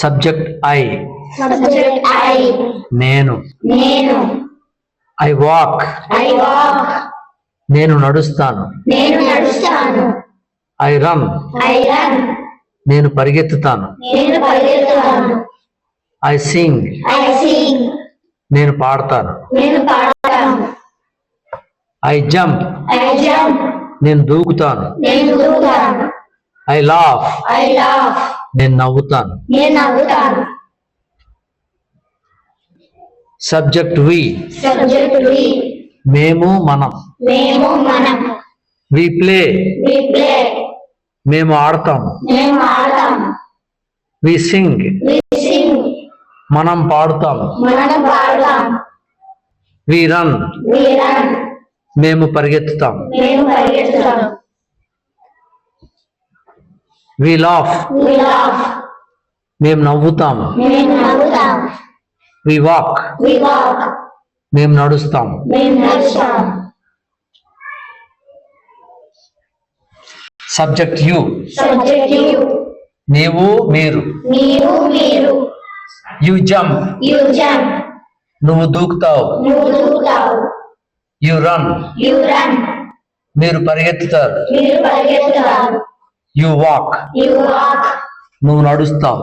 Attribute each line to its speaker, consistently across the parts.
Speaker 1: subject I నేను I walk నేను నడుస్తాను ఐ రన్ నేను పరిగెత్తుతాను ఐ సింగ్ నేను పాడతాను ఐ జంప్ నేను దూకుతాను ఐ లాఫ్ నేను నవ్వుతాను సబ్జెక్ట్ వి మేము మనం వి ప్లే మేము ఆడతాము వి సింగ్ మనం పాడుతాము వి రన్ మేము పరిగెత్తుతాము వి లాఫ్ మేము నవ్వుతాము వి వాక్ మేము నడుస్తాము సబ్జెక్ట్ యు నీవు మీరు యు జంప్ నువ్వు దూకుతావు యు రన్ మీరు పరిగెత్తుతారు యు వాక్ నువ్వు నడుస్తావు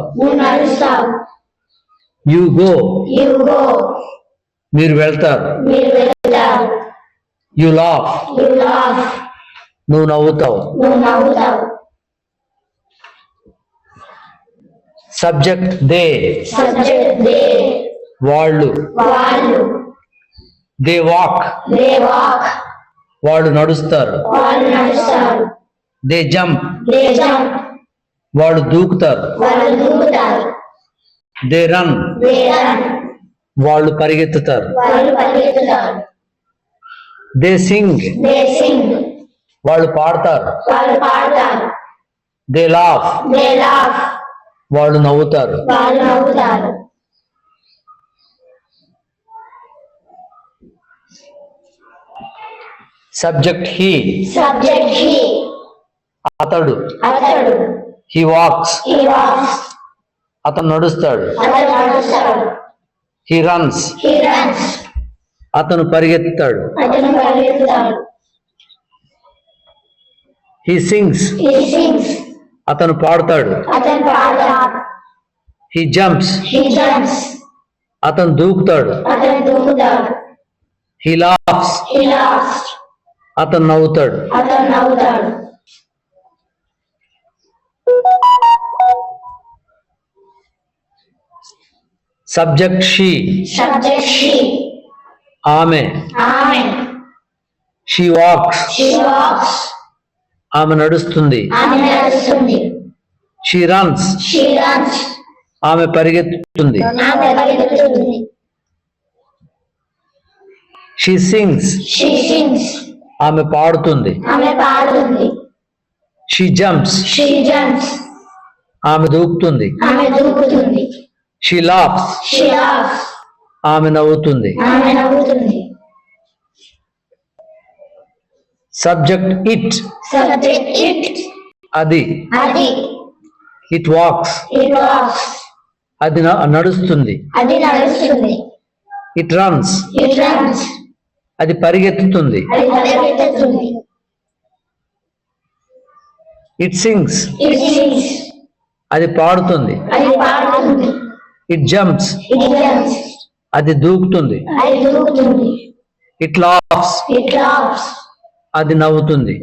Speaker 1: యు గో మీరు వెళ్తారు యు లాఫ్ నువ్వు నవ్వుతావు సబ్జెక్ట్ దే వాళ్ళు దే వాక్ వాళ్ళు నడుస్తారు దే జంప్ వాళ్ళు దూకుతారు దే రన్ వాళ్ళు పరిగెత్తుతారు దే సింగ్ వాళ్ళు పాడతారు దే లాఫ్ వాళ్ళు నవ్వుతారు సబ్జెక్ట్ హీ అతడు హీ వాక్స్ అతను నడుస్తాడు హీ రన్స్ అతను పరిగెత్తుతాడు హీ సింగ్స్ అతను పాడతాడు హీ జంప్స్ అతను దూకుతాడు హీ లాఫ్స్ అతను నవ్వుతాడు సబ్జెక్ట్ షీ ఆమె షీ వాక్స్ ఆమె నడుస్తుంది షీ రన్స్ ఆమె పరిగెత్తుతుంది షీ సింగ్స్ ఆమె పాడుతుంది షీ జంప్స్ ఆమె దూకుతుంది షీ లాఫ్స్ ఆమె నవ్వుతుంది సబ్జెక్ట్ ఇట్ అది ఇట్ వాక్స్ అది నడుస్తుంది ఇట్ రన్స్ అది పరిగెత్తుతుంది ఇట్ సింగ్స్ అది పాడుతుంది ఇట్ జంప్స్ అది దూకుతుంది ఇట్ లాఫ్స్ అది నవ్వుతుంది